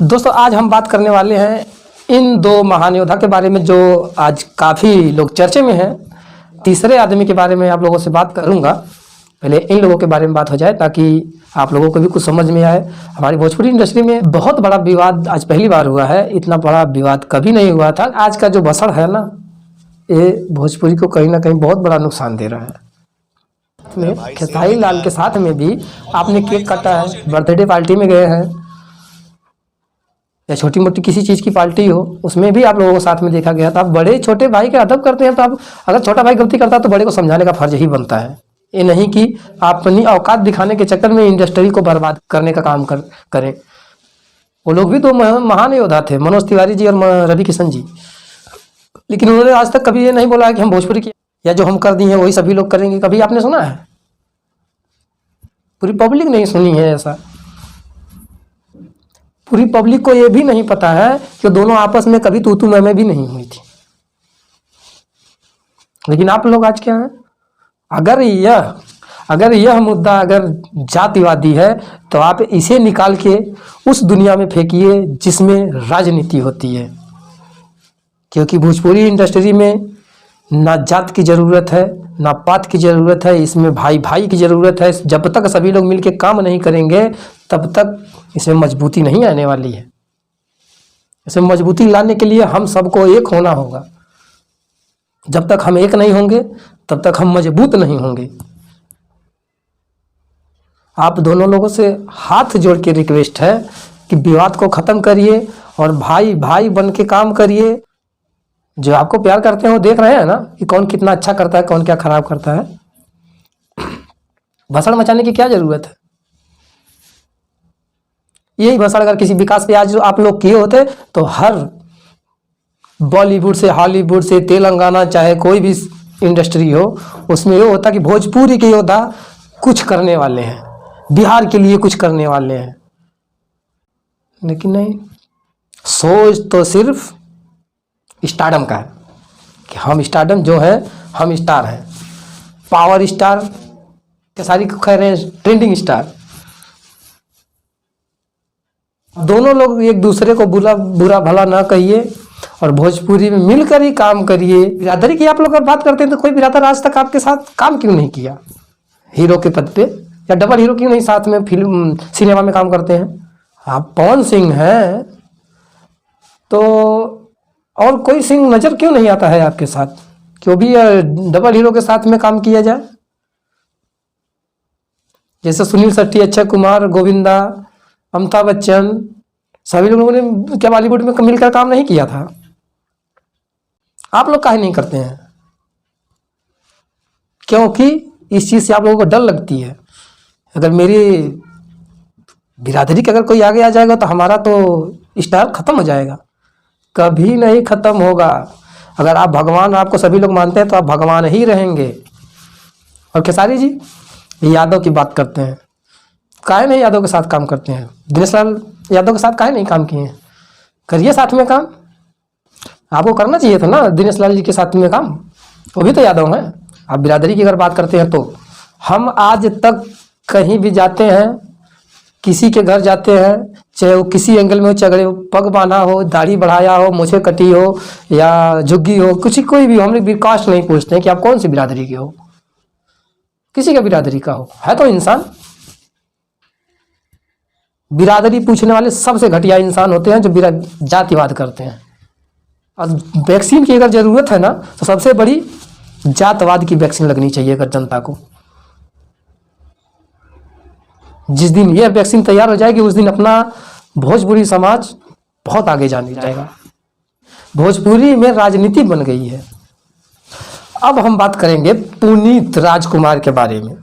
दोस्तों आज हम बात करने वाले हैं इन दो महान योद्धा के बारे में जो आज काफ़ी लोग चर्चे में हैं। तीसरे आदमी के बारे में आप लोगों से बात करूंगा। पहले इन लोगों के बारे में बात हो जाए ताकि आप लोगों को भी कुछ समझ में आए। हमारी भोजपुरी इंडस्ट्री में बहुत बड़ा विवाद आज पहली बार हुआ है। इतना बड़ा विवाद कभी नहीं हुआ था। आज का जो भसड़ है ना, ये भोजपुरी को कहीं ना कहीं बहुत बड़ा नुकसान दे रहा है। खेसारी लाल के साथ में भी आपने केक काटा है, बर्थडे पार्टी में गए हैं या छोटी मोटी किसी चीज़ की पार्टी हो, उसमें भी आप लोगों को साथ में देखा गया था। आप बड़े छोटे भाई के अदब करते हैं, तो आप अगर छोटा भाई गलती करता है तो बड़े को समझाने का फर्ज ही बनता है। ये नहीं कि आप अपनी औकात दिखाने के चक्कर में इंडस्ट्री को बर्बाद करने का काम करें। वो लोग भी तो महान योद्धा थे, मनोज तिवारी जी और रवि किशन जी, लेकिन उन्होंने आज तक कभी ये नहीं बोला कि हम भोजपुरी की या जो हम कर दिए हैं वही सभी लोग करेंगे। कभी आपने सुना है? पूरी पब्लिक नहीं सुनी है ऐसा। पूरी पब्लिक को ये भी नहीं पता है कि दोनों आपस में कभी तू मैं भी नहीं हुई थी। लेकिन आप लोग आज क्या है, अगर यह मुद्दा अगर जातिवादी है तो आप इसे निकाल के उस दुनिया में फेंकिए जिसमें राजनीति होती है। क्योंकि भोजपुरी इंडस्ट्री में ना जात की ज़रूरत है, ना पात की ज़रूरत है, इसमें भाई भाई की ज़रूरत है। जब तक सभी लोग मिलकर काम नहीं करेंगे तब तक इसमें मजबूती नहीं आने वाली है। इसे मजबूती लाने के लिए हम सबको एक होना होगा। जब तक हम एक नहीं होंगे तब तक हम मजबूत नहीं होंगे। आप दोनों लोगों से हाथ जोड़ के रिक्वेस्ट है कि विवाद को ख़त्म करिए और भाई भाई बन के काम करिए। जो आपको प्यार करते हैं वो देख रहे हैं ना कि कौन कितना अच्छा करता है, कौन क्या खराब करता है। भसड़ मचाने की क्या ज़रूरत है? यही भसड़ अगर किसी विकास पे आज आप लोग किए होते तो हर बॉलीवुड से हॉलीवुड से तेलंगाना चाहे कोई भी इंडस्ट्री हो, उसमें ये होता कि भोजपुरी के योद्धा कुछ करने वाले हैं, बिहार के लिए कुछ करने वाले हैं। लेकिन नहीं, सोच तो सिर्फ स्टारडम का है कि हम स्टारडम जो है, हम स्टार हैं, पावर स्टार के सारी कह रहे हैं, ट्रेंडिंग स्टार। दोनों लोग एक दूसरे को बुरा भला ना कहिए और भोजपुरी में मिलकर ही काम करिए। बिरादरी की आप लोग अगर बात करते हैं तो कोई बिरादर आज तक आपके साथ काम क्यों नहीं किया हीरो के पद पे, या डबल हीरो क्यों नहीं साथ में फिल्म सिनेमा में काम करते हैं? आप पवन सिंह हैं तो और कोई सिंह नजर क्यों नहीं आता है आपके साथ? क्यों भी डबल हीरो के साथ में काम किया जाए? जैसे सुनील शेट्टी, अक्षय कुमार, गोविंदा, अमिताभ बच्चन, सभी लोगों ने क्या बॉलीवुड में मिलकर काम नहीं किया था? आप लोग काहे नहीं करते हैं? क्योंकि इस चीज़ से आप लोगों को डर लगती है। अगर मेरी बिरादरी के अगर कोई आगे आ जाएगा तो हमारा तो स्टार खत्म हो जाएगा। कभी नहीं खत्म होगा। अगर आप भगवान, आपको सभी लोग मानते हैं तो आप भगवान ही रहेंगे। और खेसारी जी यादव की बात करते हैं, काहे नहीं यादव के साथ काम करते हैं? दिनेश लाल यादव के साथ काहे नहीं काम किए हैं? करिए साथ में काम। आपको करना चाहिए था ना दिनेश लाल जी के साथ में काम, वो भी तो यादव हैं। आप बिरादरी की अगर बात करते हैं तो हम आज तक कहीं भी जाते हैं, किसी के घर जाते हैं, चाहे वो किसी एंगल में हो, चाहे पग बांधा हो, दाढ़ी बढ़ाया हो, मूछें कटी हो या झुग्गी हो, कोई भी हो, हम लोग कास्ट नहीं पूछते हैं कि आप कौन सी बिरादरी के हो, किसी का बिरादरी का हो, है तो इंसान। बिरादरी पूछने वाले सबसे घटिया इंसान होते हैं जो जातिवाद करते हैं। और वैक्सीन की अगर ज़रूरत है ना तो सबसे बड़ी जातवाद की वैक्सीन लगनी चाहिए अगर जनता को। जिस दिन यह वैक्सीन तैयार हो जाएगी उस दिन अपना भोजपुरी समाज बहुत आगे जाने जाएगा। भोजपुरी में राजनीति बन गई है। अब हम बात करेंगे पुनीत राजकुमार के बारे में,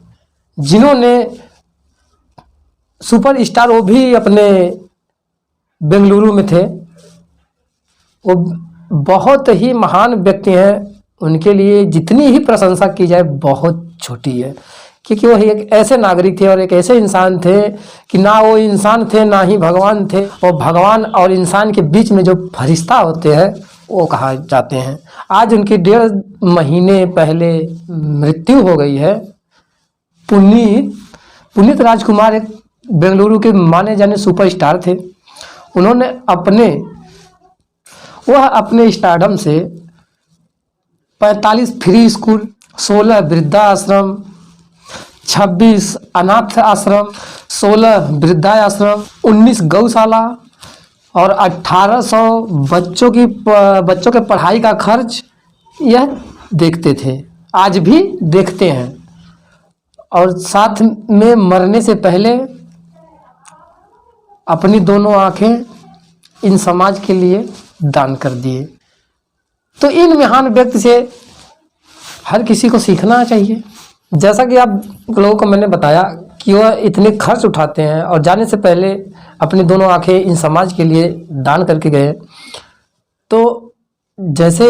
जिन्होंने सुपर स्टार, वो भी अपने बेंगलुरु में थे। वो बहुत ही महान व्यक्ति हैं। उनके लिए जितनी ही प्रशंसा की जाए बहुत छोटी है, क्योंकि वो एक ऐसे नागरिक थे और एक ऐसे इंसान थे कि ना वो इंसान थे ना ही भगवान थे। और भगवान और इंसान के बीच में जो फरिश्ता होते हैं वो कहा जाते हैं। आज उनकी 1.5 महीने पहले मृत्यु हो गई है। पुनीत राजकुमार एक बेंगलुरु के माने जाने सुपरस्टार थे। उन्होंने अपने स्टारडम से 45 फ्री स्कूल, 16 वृद्धाश्रम, 26 अनाथ आश्रम, 16 वृद्धाश्रम, 19 गौशाला और 1800 बच्चों के पढ़ाई का खर्च यह देखते थे, आज भी देखते हैं। और साथ में मरने से पहले अपनी दोनों आंखें इन समाज के लिए दान कर दिए। तो इन महान व्यक्ति से हर किसी को सीखना चाहिए। जैसा कि आप लोगों को मैंने बताया कि वह इतने खर्च उठाते हैं और जाने से पहले अपनी दोनों आंखें इन समाज के लिए दान करके गए। तो जैसे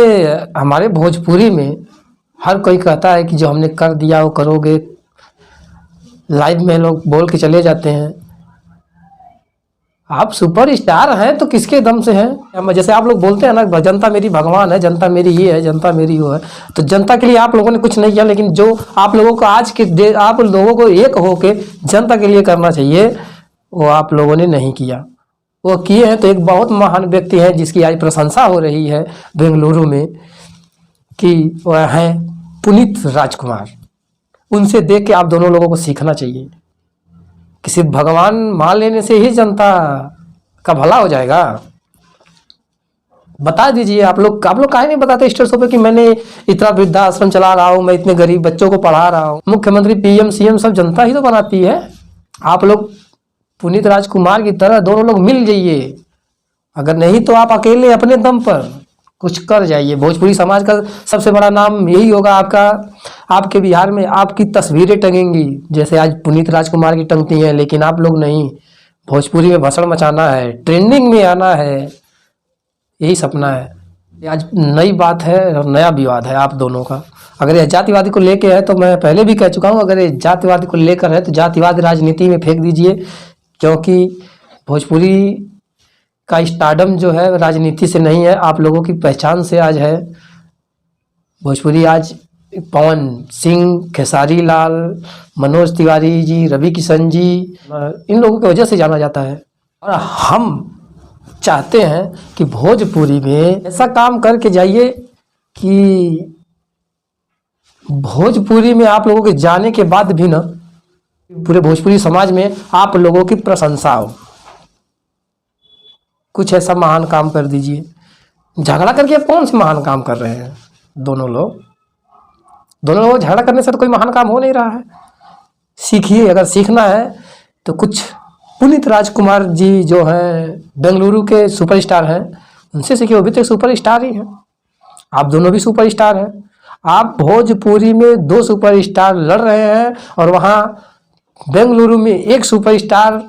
हमारे भोजपुरी में हर कोई कहता है कि जो हमने कर दिया वो करोगे, लाइव में लोग बोल के चले जाते हैं। आप सुपर स्टार हैं तो किसके दम से हैं? जैसे आप लोग बोलते हैं ना, जनता मेरी भगवान है, जनता मेरी ये है, जनता मेरी वो है। तो जनता के लिए आप लोगों ने कुछ नहीं किया, लेकिन जो आप लोगों को आप लोगों को एक होके जनता के लिए करना चाहिए वो आप लोगों ने नहीं किया। वो किए हैं तो एक बहुत महान व्यक्ति है जिसकी आज प्रशंसा हो रही है बेंगलुरु में, कि वह हैं पुनीत राजकुमार। उनसे देख के आप दोनों लोगों को सीखना चाहिए कि सिर्फ भगवान मान लेने से ही जनता का भला हो जाएगा। बता दीजिए आप लोग काहे नहीं बताते स्टेटसों पे कि मैंने इतना वृद्धाश्रम चला रहा हूँ, मैं इतने गरीब बच्चों को पढ़ा रहा हूँ। मुख्यमंत्री, पीएम, सीएम सब जनता ही तो बनाती है। आप लोग पुनीत राजकुमार की तरह दोनों लोग मिल जाइए, अगर नहीं तो आप अकेले अपने दम पर कुछ कर जाइए। भोजपुरी समाज का सबसे बड़ा नाम यही होगा आपके बिहार में आपकी तस्वीरें टंगेंगी, जैसे आज पुनीत राजकुमार की टंगती हैं। लेकिन आप लोग नहीं, भोजपुरी में भाषण मचाना है, ट्रेंडिंग में आना है, यही सपना है। ये आज नई बात है और नया विवाद है आप दोनों का। अगर यह जातिवादी को लेकर है तो मैं पहले भी कह चुका हूँ, अगर ये जातिवादी को लेकर है तो जातिवादी राजनीति में फेंक दीजिए, क्योंकि भोजपुरी का स्टारडम जो है राजनीति से नहीं है, आप लोगों की पहचान से आज है। भोजपुरी आज पवन सिंह, खेसारी लाल, मनोज तिवारी जी, रवि किशन जी, इन लोगों की वजह से जाना जाता है। और हम चाहते हैं कि भोजपुरी में ऐसा काम करके जाइए कि भोजपुरी में आप लोगों के जाने के बाद भी ना पूरे भोजपुरी समाज में आप लोगों की प्रशंसा हो। कुछ ऐसा महान काम कर दीजिए। झगड़ा करके आप कौन से महान काम कर रहे हैं? दोनों लोग झगड़ा करने से तो कोई महान काम हो नहीं रहा है। सीखिए, अगर सीखना है तो कुछ पुनीत राजकुमार जी जो हैं बेंगलुरु के सुपरस्टार हैं, उनसे सीखिए। वो भी तो सुपरस्टार ही हैं, आप दोनों भी सुपरस्टार हैं। आप भोजपुरी में 2 सुपरस्टार लड़ रहे हैं और वहाँ बेंगलुरु में एक सुपरस्टार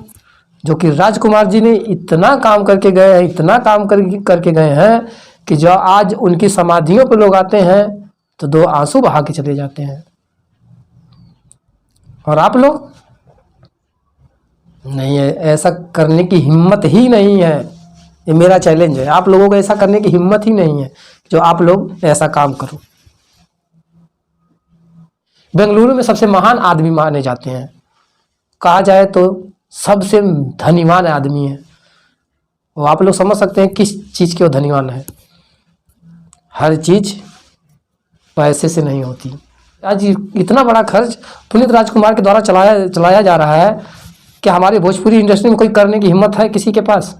जो कि राजकुमार जी ने इतना काम करके गए हैं, इतना काम करके गए हैं कि जो आज उनकी समाधियों पर लोग आते हैं तो 2 आंसू बहा के चले जाते हैं। और आप लोग नहीं है, ऐसा करने की हिम्मत ही नहीं है। ये मेरा चैलेंज है, आप लोगों को ऐसा करने की हिम्मत ही नहीं है जो आप लोग ऐसा काम करो। बेंगलुरु में सबसे महान आदमी माने जाते हैं, कहा जाए तो सबसे धनीवान आदमी है वो। आप लोग समझ सकते हैं किस चीज़ के वो धनीवान है। हर चीज़ पैसे से नहीं होती। आज इतना बड़ा खर्च पुनीत राजकुमार के द्वारा चलाया जा रहा है, क्या हमारे भोजपुरी इंडस्ट्री में कोई करने की हिम्मत है किसी के पास?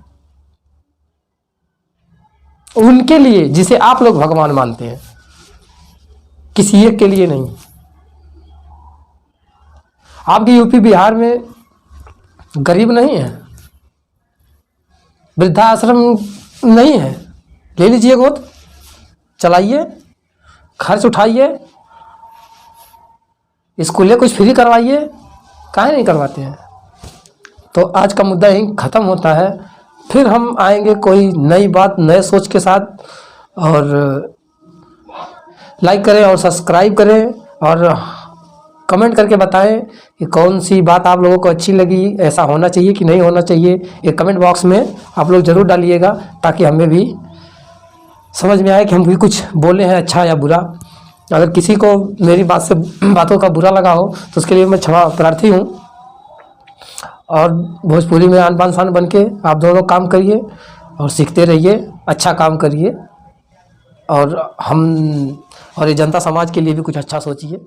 उनके लिए जिसे आप लोग भगवान मानते हैं, किसी एक के लिए नहीं। आपके यूपी बिहार में गरीब नहीं है, वृद्धाश्रम नहीं है, ले लीजिए गोद, चलाइए, खर्च उठाइए, स्कूलें कुछ फ्री करवाइए, काहे नहीं करवाते हैं? तो आज का मुद्दा यहीं ख़त्म होता है। फिर हम आएंगे कोई नई बात, नए सोच के साथ। और लाइक करें और सब्सक्राइब करें और कमेंट करके बताएं कि कौन सी बात आप लोगों को अच्छी लगी, ऐसा होना चाहिए कि नहीं होना चाहिए। ये कमेंट बॉक्स में आप लोग ज़रूर डालिएगा ताकि हमें भी समझ में आए कि हम भी कुछ बोले हैं अच्छा या बुरा। अगर किसी को मेरी बातों का बुरा लगा हो तो उसके लिए मैं क्षमा प्रार्थी हूँ। और भोजपुरी में आन बान शान बन के आप दोनों काम करिए और सीखते रहिए, अच्छा काम करिए और ये जनता समाज के लिए भी कुछ अच्छा सोचिए।